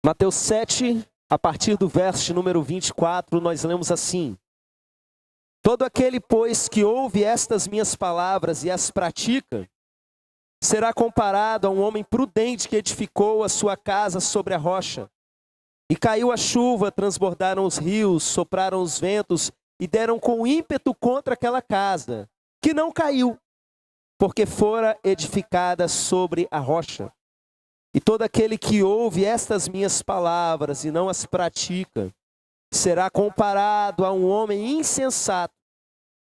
Mateus 7, a partir do verso de número 24, nós lemos assim: Todo aquele, pois, que ouve estas minhas palavras e as pratica, será comparado a um homem prudente que edificou a sua casa sobre a rocha. E caiu a chuva, transbordaram os rios, sopraram os ventos e deram com ímpeto contra aquela casa, que não caiu, porque fora edificada sobre a rocha. E todo aquele que ouve estas minhas palavras e não as pratica, será comparado a um homem insensato,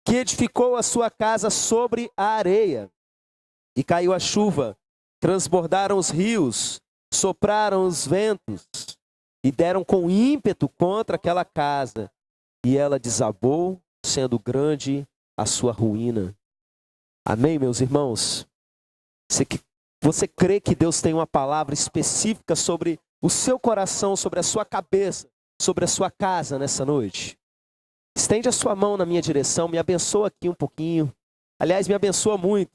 que edificou a sua casa sobre a areia. E caiu a chuva, transbordaram os rios, sopraram os ventos, e deram com ímpeto contra aquela casa, e ela desabou, sendo grande a sua ruína. Amém, meus irmãos? Você crê que Deus tem uma palavra específica sobre o seu coração, sobre a sua cabeça, sobre a sua casa nessa noite? Estende a sua mão na minha direção, me abençoa aqui um pouquinho. Aliás, me abençoa muito,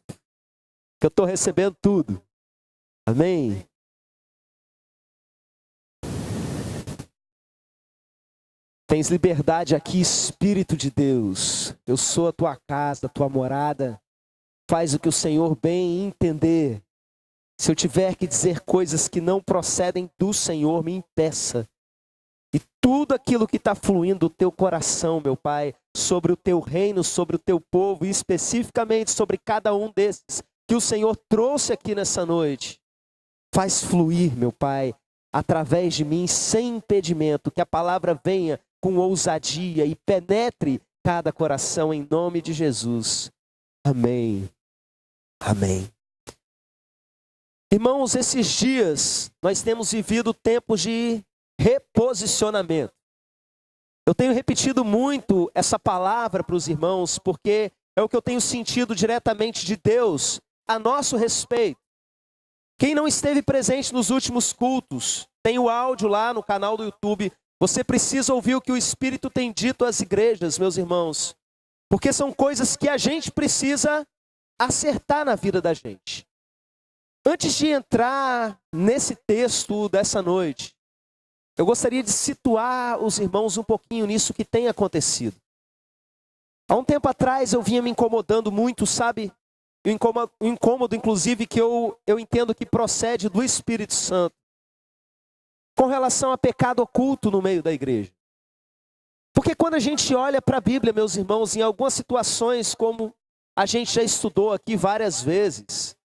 que eu estou recebendo tudo. Amém? Tens liberdade aqui, Espírito de Deus. Eu sou a tua casa, a tua morada. Faz o que o Senhor bem entender. Se eu tiver que dizer coisas que não procedem do Senhor, me impeça. E tudo aquilo que está fluindo do teu coração, meu Pai, sobre o teu reino, sobre o teu povo, e especificamente sobre cada um desses que o Senhor trouxe aqui nessa noite, faz fluir, meu Pai, através de mim, sem impedimento, que a palavra venha com ousadia e penetre cada coração em nome de Jesus. Amém. Amém. Irmãos, esses dias nós temos vivido tempos de reposicionamento. Eu tenho repetido muito essa palavra para os irmãos, porque é o que eu tenho sentido diretamente de Deus a nosso respeito. Quem não esteve presente nos últimos cultos, tem o áudio lá no canal do YouTube. Você precisa ouvir o que o Espírito tem dito às igrejas, meus irmãos. Porque são coisas que a gente precisa acertar na vida da gente. Antes de entrar nesse texto dessa noite, eu gostaria de situar os irmãos um pouquinho nisso que tem acontecido. Há um tempo atrás eu vinha me incomodando muito, sabe? O incômodo, inclusive, que eu entendo que procede do Espírito Santo, com relação a pecado oculto no meio da igreja. Porque quando a gente olha para a Bíblia, meus irmãos, em algumas situações, como a gente já estudou aqui várias vezes,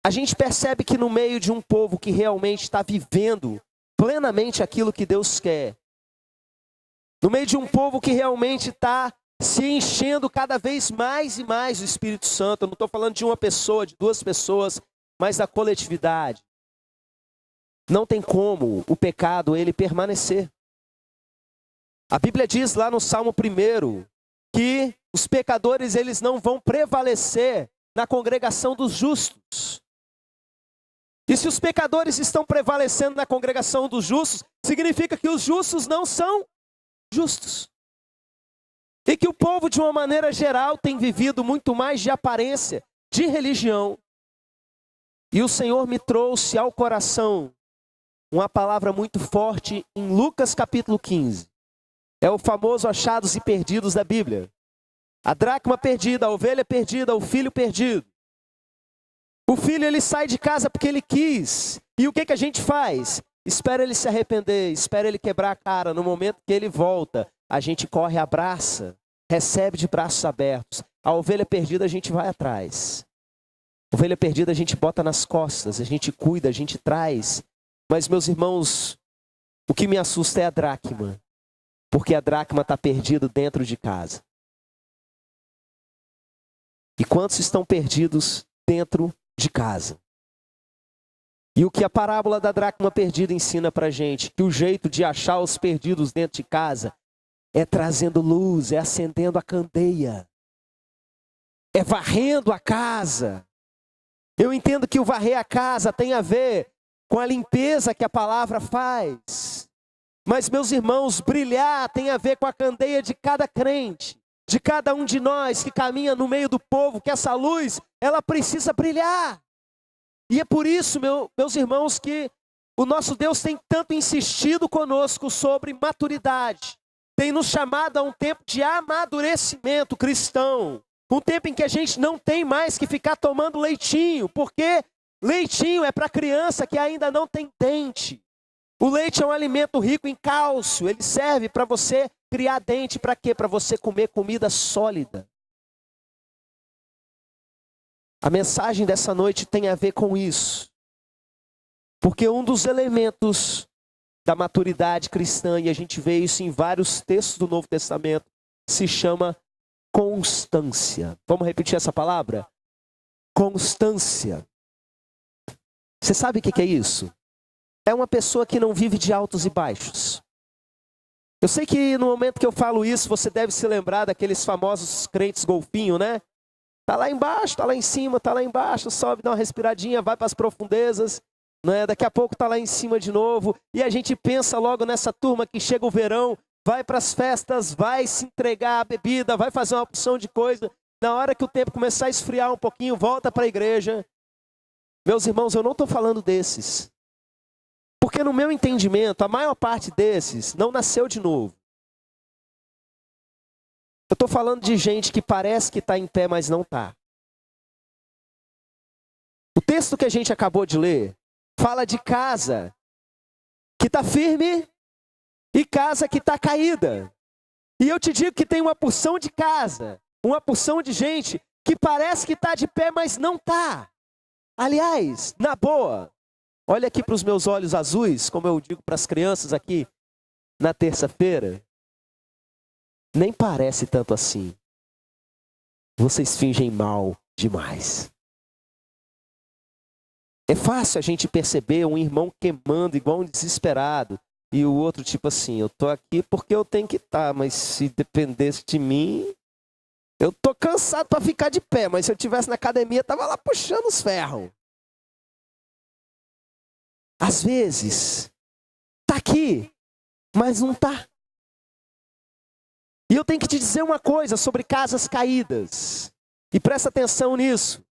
a gente percebe que no meio de um povo que realmente está vivendo plenamente aquilo que Deus quer, no meio de um povo que realmente está se enchendo cada vez mais e mais do Espírito Santo, eu não estou falando de uma pessoa, de duas pessoas, mas da coletividade, não tem como o pecado ele permanecer. A Bíblia diz lá no Salmo 1 que os pecadores eles não vão prevalecer na congregação dos justos. E se os pecadores estão prevalecendo na congregação dos justos, significa que os justos não são justos. E que o povo, de uma maneira geral, tem vivido muito mais de aparência, de religião. E o Senhor me trouxe ao coração uma palavra muito forte em Lucas capítulo 15. É o famoso achados e perdidos da Bíblia. A dracma perdida, a ovelha perdida, o filho perdido. O filho ele sai de casa porque ele quis. E o que a gente faz? Espera ele se arrepender, espera ele quebrar a cara. No momento que ele volta, a gente corre, abraça, recebe de braços abertos. A ovelha perdida a gente vai atrás. A ovelha perdida a gente bota nas costas, a gente cuida, a gente traz. Mas meus irmãos, o que me assusta é a dracma. Porque a dracma está perdida dentro de casa. E quantos estão perdidos dentro de casa? E o que a parábola da dracma perdida ensina para a gente? Que o jeito de achar os perdidos dentro de casa é trazendo luz, é acendendo a candeia, é varrendo a casa. Eu entendo que o varrer a casa tem a ver com a limpeza que a palavra faz. Mas, meus irmãos, brilhar tem a ver com a candeia de cada crente, de cada um de nós que caminha no meio do povo, que essa luz, ela precisa brilhar. E é por isso, meus irmãos, que o nosso Deus tem tanto insistido conosco sobre maturidade. Tem nos chamado a um tempo de amadurecimento cristão. Um tempo em que a gente não tem mais que ficar tomando leitinho, porque leitinho é para criança que ainda não tem dente. O leite é um alimento rico em cálcio, ele serve para você criar dente, para quê? Para você comer comida sólida. A mensagem dessa noite tem a ver com isso. Porque um dos elementos da maturidade cristã, e a gente vê isso em vários textos do Novo Testamento, se chama constância. Vamos repetir essa palavra? Constância. Você sabe o que é isso? É uma pessoa que não vive de altos e baixos. Eu sei que no momento que eu falo isso, você deve se lembrar daqueles famosos crentes golfinho, né? Tá lá embaixo, tá lá em cima, tá lá embaixo, sobe, dá uma respiradinha, vai para as profundezas, né? Daqui a pouco tá lá em cima de novo. E a gente pensa logo nessa turma que chega o verão, vai para as festas, vai se entregar à bebida, vai fazer uma opção de coisa. Na hora que o tempo começar a esfriar um pouquinho, volta para a igreja. Meus irmãos, eu não estou falando desses. Porque no meu entendimento, a maior parte desses não nasceu de novo. Eu estou falando de gente que parece que está em pé, mas não está. O texto que a gente acabou de ler fala de casa que está firme e casa que está caída. E eu te digo que tem uma porção de casa, uma porção de gente que parece que está de pé, mas não está. Aliás, na boa, olha aqui para os meus olhos azuis, como eu digo para as crianças aqui na terça-feira. Nem parece tanto assim. Vocês fingem mal demais. É fácil a gente perceber um irmão queimando igual um desesperado. E o outro tipo assim, eu tô aqui porque eu tenho que estar, mas se dependesse de mim, eu tô cansado para ficar de pé, mas se eu estivesse na academia, tava lá puxando os ferros. Às vezes, tá aqui, mas não tá. E eu tenho que te dizer uma coisa sobre casas caídas. E presta atenção nisso.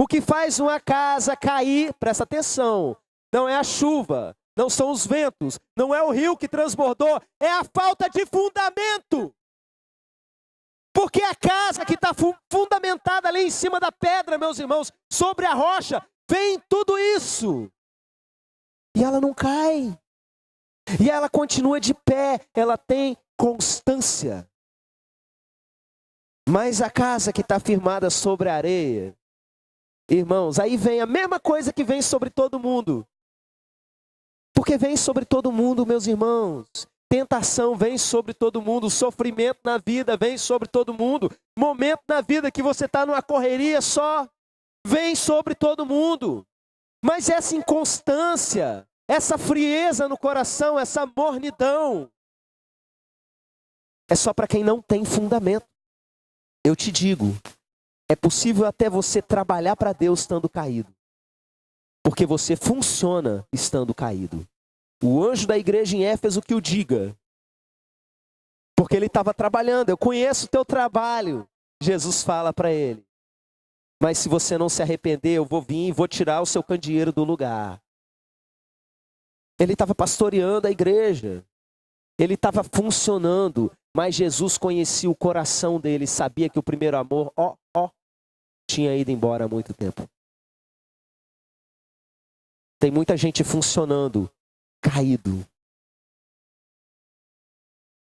O que faz uma casa cair, presta atenção, não é a chuva, não são os ventos, não é o rio que transbordou, é a falta de fundamento. Porque a casa que está fundamentada ali em cima da pedra, meus irmãos, sobre a rocha, vem tudo isso. E ela não cai. E ela continua de pé, ela tem constância. Mas a casa que está firmada sobre a areia, irmãos, aí vem a mesma coisa que vem sobre todo mundo. Porque vem sobre todo mundo, meus irmãos. Tentação vem sobre todo mundo, sofrimento na vida vem sobre todo mundo. Momento na vida que você está numa correria só, vem sobre todo mundo. Mas essa inconstância, essa frieza no coração, essa mornidão, é só para quem não tem fundamento. Eu te digo, é possível até você trabalhar para Deus estando caído. Porque você funciona estando caído. O anjo da igreja em Éfeso que o diga. Porque ele estava trabalhando, eu conheço o teu trabalho. Jesus fala para ele. Mas se você não se arrepender, eu vou vir e vou tirar o seu candeeiro do lugar. Ele estava pastoreando a igreja. Ele estava funcionando. Mas Jesus conhecia o coração dele, sabia que o primeiro amor, tinha ido embora há muito tempo. Tem muita gente funcionando, caído.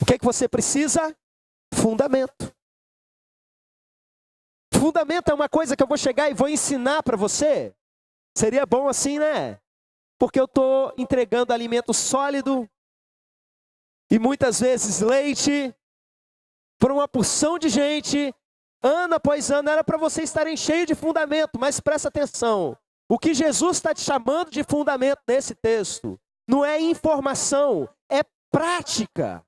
O que é que você precisa? Fundamento. Fundamento é uma coisa que eu vou chegar e vou ensinar para você. Seria bom assim, né? Porque eu estou entregando alimento sólido e muitas vezes leite para uma porção de gente, ano após ano, era para você estarem cheios de fundamento, mas presta atenção. O que Jesus está te chamando de fundamento nesse texto não é informação, é prática.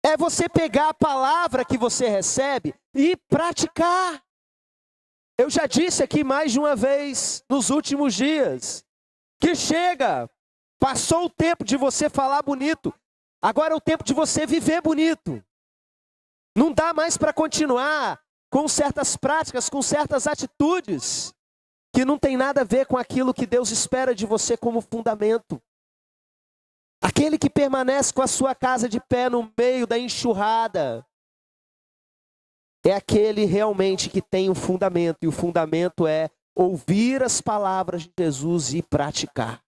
É você pegar a palavra que você recebe e praticar. Eu já disse aqui mais de uma vez nos últimos dias que chega, passou o tempo de você falar bonito, agora é o tempo de você viver bonito. Não dá mais para continuar com certas práticas, com certas atitudes que não tem nada a ver com aquilo que Deus espera de você como fundamento. Aquele que permanece com a sua casa de pé no meio da enxurrada é aquele realmente que tem um fundamento, e o fundamento é ouvir as palavras de Jesus e praticar.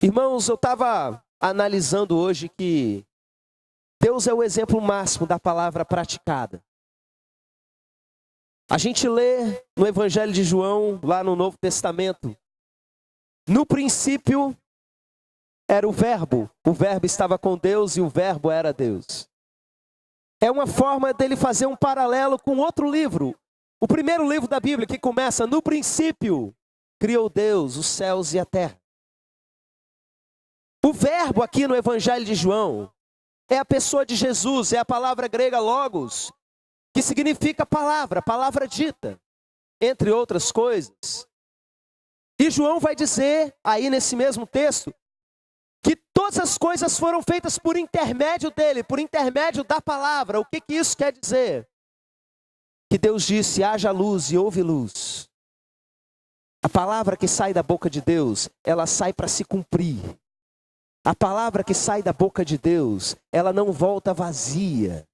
Irmãos, eu estava analisando hoje que Deus é o exemplo máximo da palavra praticada. A gente lê no Evangelho de João, lá no Novo Testamento, no princípio era o Verbo estava com Deus e o Verbo era Deus. É uma forma dele fazer um paralelo com outro livro, o primeiro livro da Bíblia, que começa: no princípio criou Deus os céus e a terra. O Verbo aqui no Evangelho de João é a pessoa de Jesus, é a palavra grega logos, que significa palavra, palavra dita, entre outras coisas. E João vai dizer, aí nesse mesmo texto, que todas as coisas foram feitas por intermédio dele, por intermédio da palavra. O que isso quer dizer? Que Deus disse: haja luz e houve luz. A palavra que sai da boca de Deus, ela sai para se cumprir. A palavra que sai da boca de Deus, ela não volta vazia.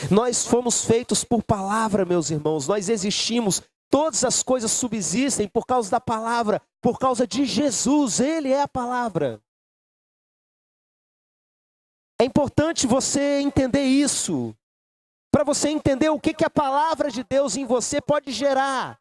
Nós fomos feitos por palavra, meus irmãos. Nós existimos, todas as coisas subsistem por causa da palavra, por causa de Jesus. Ele é a palavra. É importante você entender isso, para você entender o que a palavra de Deus em você pode gerar.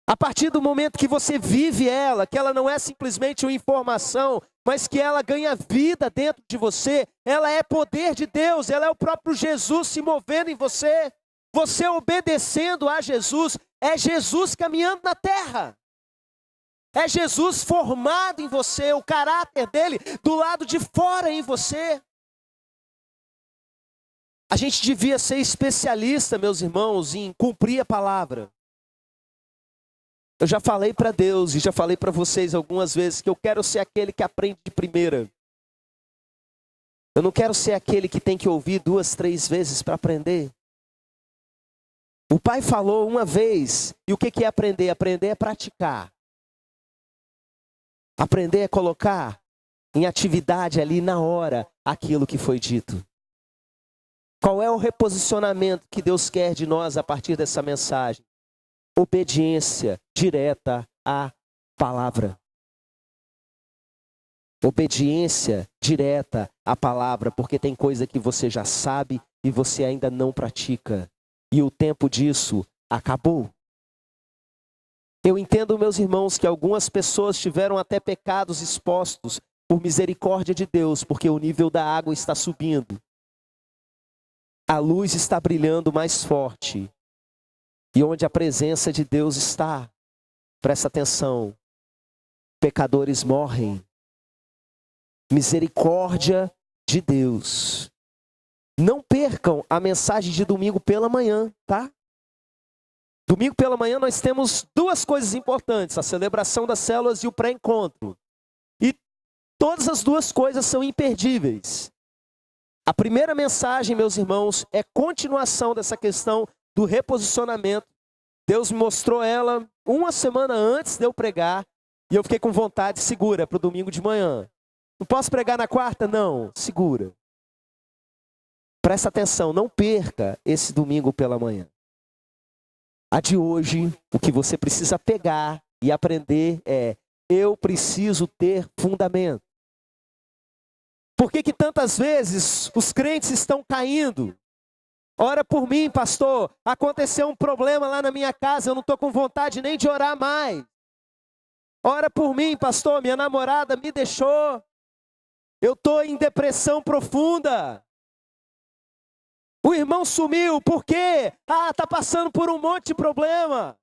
A partir do momento que você vive ela, que ela não é simplesmente uma informação, mas que ela ganha vida dentro de você, ela é poder de Deus, ela é o próprio Jesus se movendo em você. Você obedecendo a Jesus, é Jesus caminhando na terra. É Jesus formado em você, o caráter dele do lado de fora em você. A gente devia ser especialista, meus irmãos, em cumprir a palavra. Eu já falei para Deus e já falei para vocês algumas vezes que eu quero ser aquele que aprende de primeira. Eu não quero ser aquele que tem que ouvir 2, 3 vezes para aprender. O pai falou uma vez, e o que é aprender? Aprender é praticar. Aprender é colocar em atividade ali na hora aquilo que foi dito. Qual é o reposicionamento que Deus quer de nós a partir dessa mensagem? Obediência direta à palavra. Obediência direta à palavra, porque tem coisa que você já sabe e você ainda não pratica. E o tempo disso acabou. Eu entendo, meus irmãos, que algumas pessoas tiveram até pecados expostos por misericórdia de Deus, porque o nível da água está subindo. A luz está brilhando mais forte. E onde a presença de Deus está, presta atenção, pecadores morrem. Misericórdia de Deus. Não percam a mensagem de domingo pela manhã, tá? Domingo pela manhã nós temos 2 coisas importantes, a celebração das células e o pré-encontro. E todas as 2 coisas são imperdíveis. A primeira mensagem, meus irmãos, é continuação dessa questão do reposicionamento. Deus me mostrou ela 1 semana antes de eu pregar, e eu fiquei com vontade, segura, para o domingo de manhã. Não posso pregar na quarta? Não, segura. Presta atenção, não perca esse domingo pela manhã. A de hoje, o que você precisa pegar e aprender é: eu preciso ter fundamento. Por que tantas vezes os crentes estão caindo? Ora por mim, pastor, aconteceu um problema lá na minha casa, eu não estou com vontade nem de orar mais. Ora por mim, pastor, minha namorada me deixou, eu estou em depressão profunda. O irmão sumiu, por quê? Está passando por um monte de problema.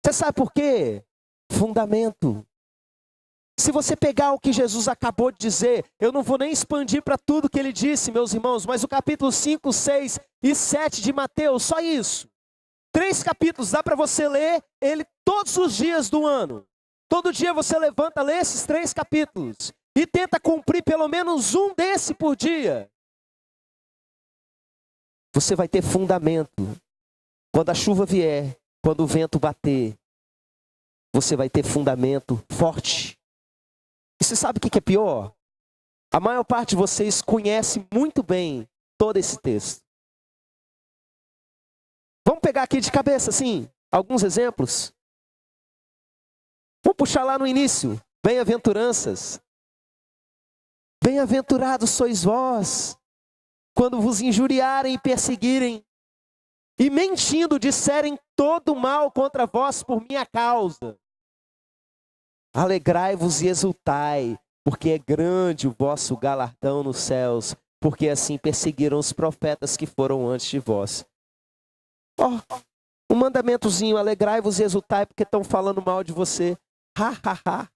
Você sabe por quê? Fundamento. Se você pegar o que Jesus acabou de dizer, eu não vou nem expandir para tudo que ele disse, meus irmãos, mas o capítulo 5, 6 e 7 de Mateus, só isso. 3 capítulos, dá para você ler ele todos os dias do ano. Todo dia você levanta, lê esses 3 capítulos e tenta cumprir pelo menos um desse por dia. Você vai ter fundamento. Quando a chuva vier, quando o vento bater, você vai ter fundamento forte. E você sabe o que é pior? A maior parte de vocês conhece muito bem todo esse texto. Vamos pegar aqui de cabeça, assim, alguns exemplos. Vamos puxar lá no início. Bem-aventuranças. Bem-aventurados sois vós, quando vos injuriarem e perseguirem, e mentindo disserem todo mal contra vós por minha causa. Alegrai-vos e exultai, porque é grande o vosso galardão nos céus, porque assim perseguiram os profetas que foram antes de vós. Um mandamentozinho, alegrai-vos e exultai, porque estão falando mal de você. Ha, ha, ha.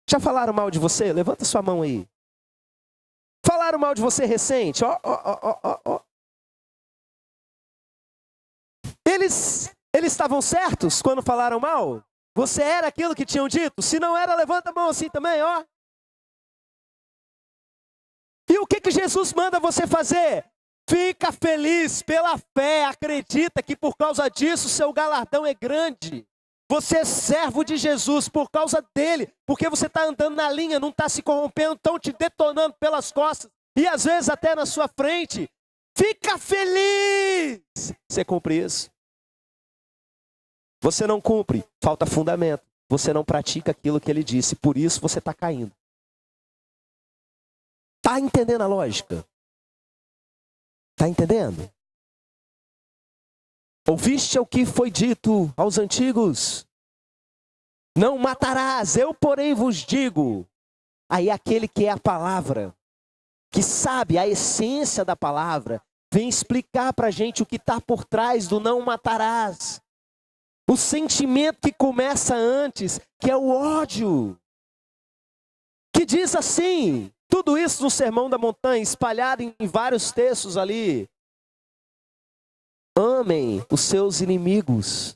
Já falaram mal de você? Levanta sua mão aí. Falaram mal de você recente? Eles estavam certos quando falaram mal? Você era aquilo que tinham dito? Se não era, levanta a mão assim também, ó. E o que Jesus manda você fazer? Fica feliz pela fé, acredita que por causa disso seu galardão é grande. Você é servo de Jesus por causa dele, porque você está andando na linha, não está se corrompendo, estão te detonando pelas costas e às vezes até na sua frente. Fica feliz! Você cumpre isso? Você não cumpre, falta fundamento. Você não pratica aquilo que ele disse, por isso você está caindo. Está entendendo a lógica? Está entendendo? Ouviste o que foi dito aos antigos? Não matarás, eu porém vos digo. Aí aquele que é a palavra, que sabe a essência da palavra, vem explicar para a gente o que está por trás do não matarás. O sentimento que começa antes, que é o ódio. Que diz assim, tudo isso no Sermão da Montanha, espalhado em vários textos ali. Amem os seus inimigos.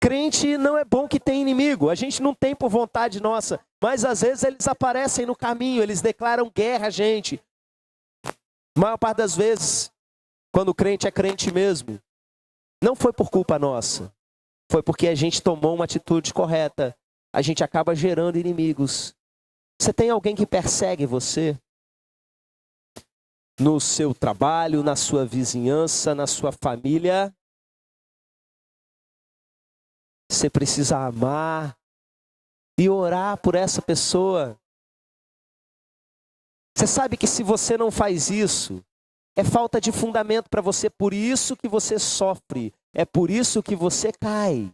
Crente não é bom que tem inimigo. A gente não tem por vontade nossa. Mas às vezes eles aparecem no caminho. Eles declaram guerra a gente. A maior parte das vezes, quando o crente é crente mesmo, não foi por culpa nossa. Foi porque a gente tomou uma atitude correta. A gente acaba gerando inimigos. Você tem alguém que persegue você? No seu trabalho, na sua vizinhança, na sua família. Você precisa amar e orar por essa pessoa. Você sabe que se você não faz isso, é falta de fundamento para você, por isso que você sofre, é por isso que você cai.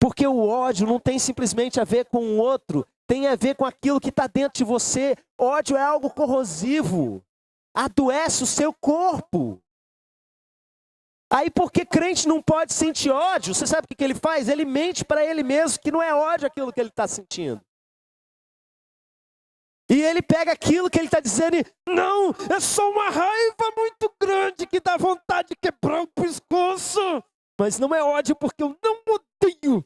Porque o ódio não tem simplesmente a ver com o outro, tem a ver com aquilo que está dentro de você. Ódio é algo corrosivo. Adoece o seu corpo. Aí porque crente não pode sentir ódio, você sabe o que ele faz? Ele mente para ele mesmo que não é ódio aquilo que ele está sentindo. E ele pega aquilo que ele está dizendo e, não, é só uma raiva muito grande que dá vontade de quebrar o pescoço. Mas não é ódio porque eu não odeio.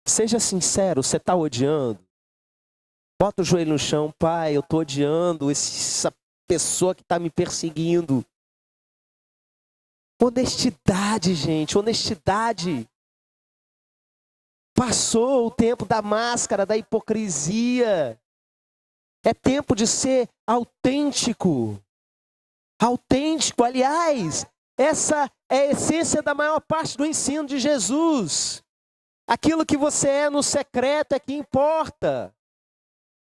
Seja sincero, você está odiando? Bota o joelho no chão, pai, eu estou odiando essa pessoa que está me perseguindo. Honestidade, gente, honestidade. Passou o tempo da máscara, da hipocrisia. É tempo de ser autêntico. Autêntico, aliás, essa é a essência da maior parte do ensino de Jesus. Aquilo que você é no secreto é que importa.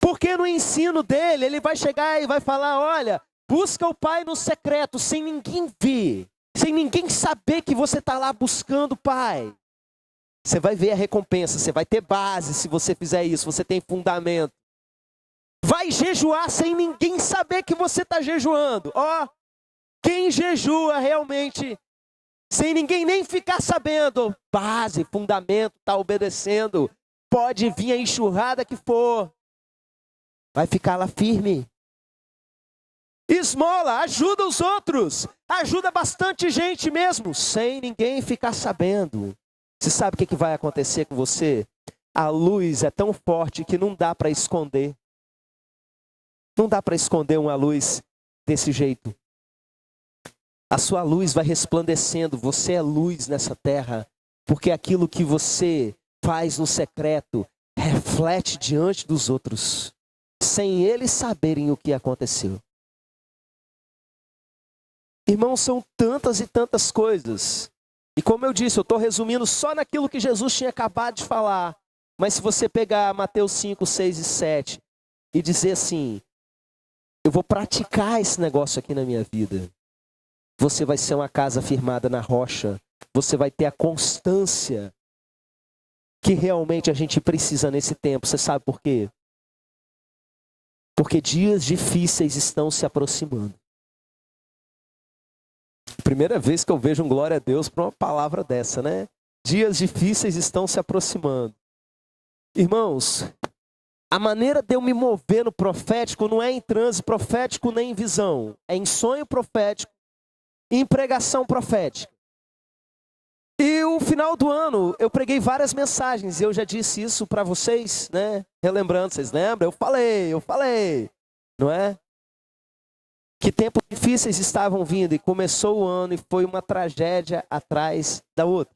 Porque no ensino dele, ele vai chegar e vai falar, olha, busca o Pai no secreto, sem ninguém ver, sem ninguém saber que você está lá buscando o Pai. Você vai ver a recompensa, você vai ter base se você fizer isso, você tem fundamento. Vai jejuar sem ninguém saber que você está jejuando. Ó, quem jejua realmente, sem ninguém nem ficar sabendo, base, fundamento, está obedecendo, pode vir a enxurrada que for. Vai ficar lá firme. Esmola, ajuda os outros. Ajuda bastante gente mesmo, sem ninguém ficar sabendo. Você sabe o que vai acontecer com você? A luz é tão forte que não dá para esconder. Não dá para esconder uma luz desse jeito. A sua luz vai resplandecendo, você é luz nessa terra, porque aquilo que você faz no secreto reflete diante dos outros, sem eles saberem o que aconteceu. Irmãos, são tantas e tantas coisas. E como eu disse, eu estou resumindo só naquilo que Jesus tinha acabado de falar. Mas se você pegar Mateus 5, 6 e 7 e dizer assim, eu vou praticar esse negócio aqui na minha vida. Você vai ser uma casa firmada na rocha. Você vai ter a constância que realmente a gente precisa nesse tempo. Você sabe por quê? Porque dias difíceis estão se aproximando. Primeira vez que eu vejo um glória a Deus para uma palavra dessa, né? Dias difíceis estão se aproximando. Irmãos, a maneira de eu me mover no profético não é em transe profético nem em visão. É em sonho profético, em pregação profética. E o final do ano, eu preguei várias mensagens. E eu já disse isso para vocês, né? Relembrando, vocês lembram? Eu falei. Não é? Que tempos difíceis estavam vindo. E começou o ano e foi uma tragédia atrás da outra.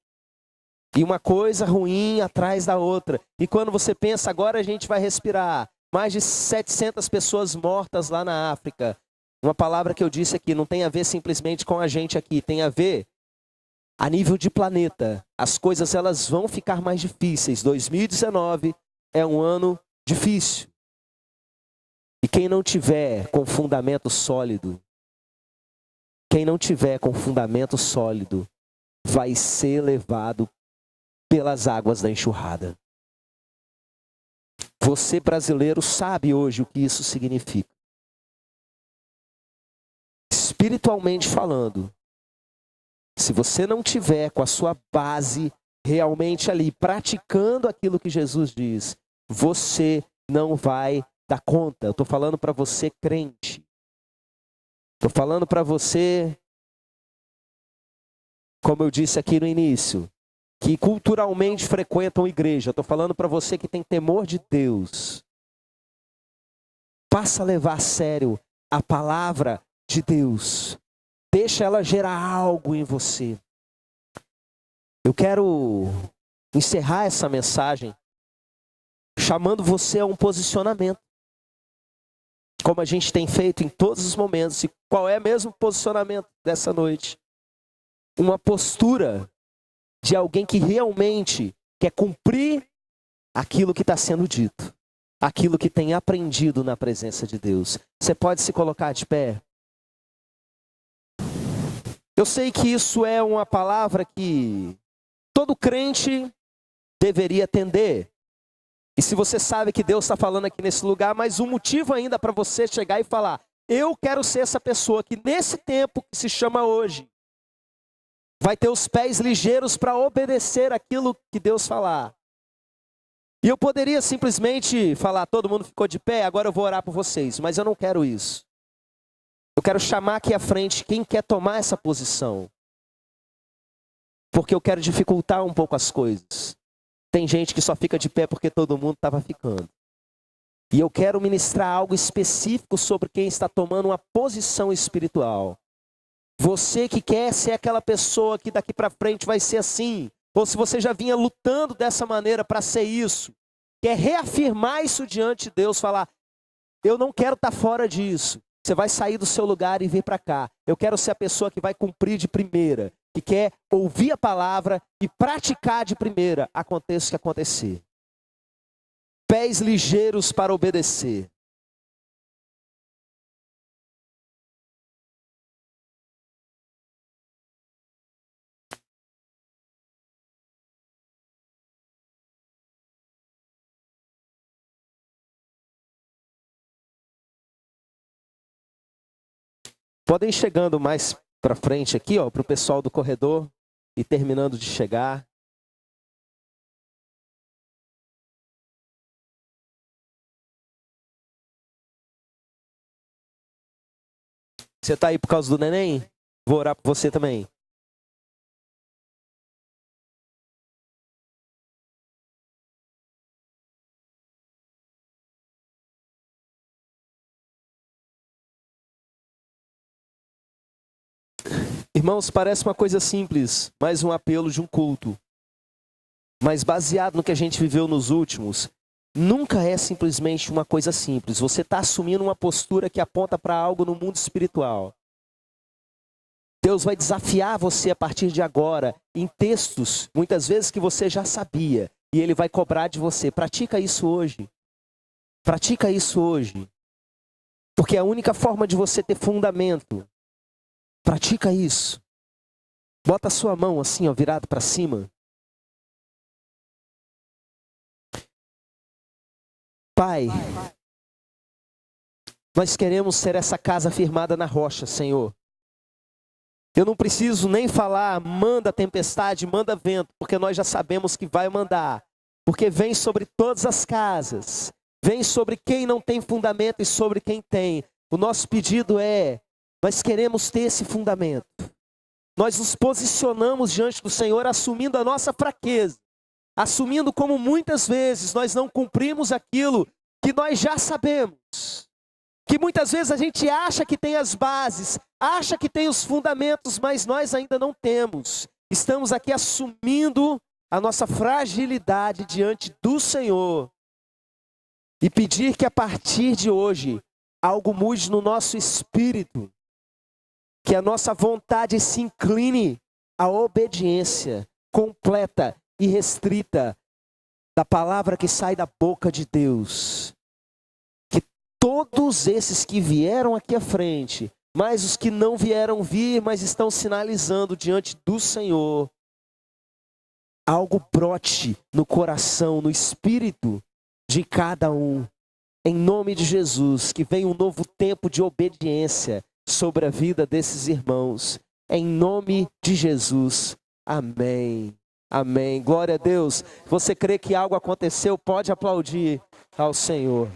E uma coisa ruim atrás da outra. E quando você pensa, agora a gente vai respirar. Mais de 700 pessoas mortas lá na África. Uma palavra que eu disse aqui não tem a ver simplesmente com a gente aqui. Tem a ver a nível de planeta. As coisas elas vão ficar mais difíceis. 2019 é um ano difícil. E quem não tiver com fundamento sólido, vai ser levado pelas águas da enxurrada. Você brasileiro sabe hoje o que isso significa. Espiritualmente falando, se você não tiver com a sua base realmente ali, praticando aquilo que Jesus diz, você não vai dar conta. Eu estou falando para você crente. Estou falando para você, como eu disse aqui no início, que culturalmente frequentam igreja. Estou falando para você que tem temor de Deus. Passa a levar a sério a palavra de Deus. Deixa ela gerar algo em você. Eu quero encerrar essa mensagem chamando você a um posicionamento. Como a gente tem feito em todos os momentos. E qual é mesmo o posicionamento dessa noite? Uma postura de alguém que realmente quer cumprir aquilo que está sendo dito. Aquilo que tem aprendido na presença de Deus. Você pode se colocar de pé? Eu sei que isso é uma palavra que todo crente deveria atender. E se você sabe que Deus está falando aqui nesse lugar, mas um motivo ainda para você chegar e falar, eu quero ser essa pessoa que nesse tempo que se chama hoje, vai ter os pés ligeiros para obedecer aquilo que Deus falar. E eu poderia simplesmente falar, todo mundo ficou de pé, agora eu vou orar por vocês, mas eu não quero isso. Eu quero chamar aqui à frente quem quer tomar essa posição. Porque eu quero dificultar um pouco as coisas. Tem gente que só fica de pé porque todo mundo estava ficando. E eu quero ministrar algo específico sobre quem está tomando uma posição espiritual. Você que quer ser aquela pessoa que daqui para frente vai ser assim. Ou se você já vinha lutando dessa maneira para ser isso. Quer reafirmar isso diante de Deus. Falar, eu não quero estar fora disso. Você vai sair do seu lugar e vir para cá. Eu quero ser a pessoa que vai cumprir de primeira. Que quer ouvir a palavra e praticar de primeira. Aconteça o que acontecer. Pés ligeiros para obedecer. Podem ir chegando mais para frente aqui, ó, para o pessoal do corredor e terminando de chegar. Você está aí por causa do neném? Vou orar por você também. Irmãos, parece uma coisa simples, mais um apelo de um culto. Mas baseado no que a gente viveu nos últimos, nunca é simplesmente uma coisa simples. Você está assumindo uma postura que aponta para algo no mundo espiritual. Deus vai desafiar você a partir de agora em textos, muitas vezes que você já sabia. E Ele vai cobrar de você. Pratica isso hoje. Pratica isso hoje. Porque é a única forma de você ter fundamento. Pratica isso. Bota a sua mão assim, ó, virado para cima. Pai, nós queremos ser essa casa firmada na rocha, Senhor. Eu não preciso nem falar, manda tempestade, manda vento, porque nós já sabemos que vai mandar. Porque vem sobre todas as casas, vem sobre quem não tem fundamento e sobre quem tem. O nosso pedido é, nós queremos ter esse fundamento. Nós nos posicionamos diante do Senhor assumindo a nossa fraqueza. Assumindo como muitas vezes nós não cumprimos aquilo que nós já sabemos. Que muitas vezes a gente acha que tem as bases, acha que tem os fundamentos, mas nós ainda não temos. Estamos aqui assumindo a nossa fragilidade diante do Senhor. E pedir que a partir de hoje, algo mude no nosso espírito. Que a nossa vontade se incline à obediência completa e restrita da palavra que sai da boca de Deus. Que todos esses que vieram aqui à frente, mas os que não vieram vir, mas estão sinalizando diante do Senhor, algo brote no coração, no espírito de cada um. Em nome de Jesus, que venha um novo tempo de obediência sobre a vida desses irmãos. Em nome de Jesus. Amém. Amém. Glória a Deus. Você crê que algo aconteceu? Pode aplaudir ao Senhor.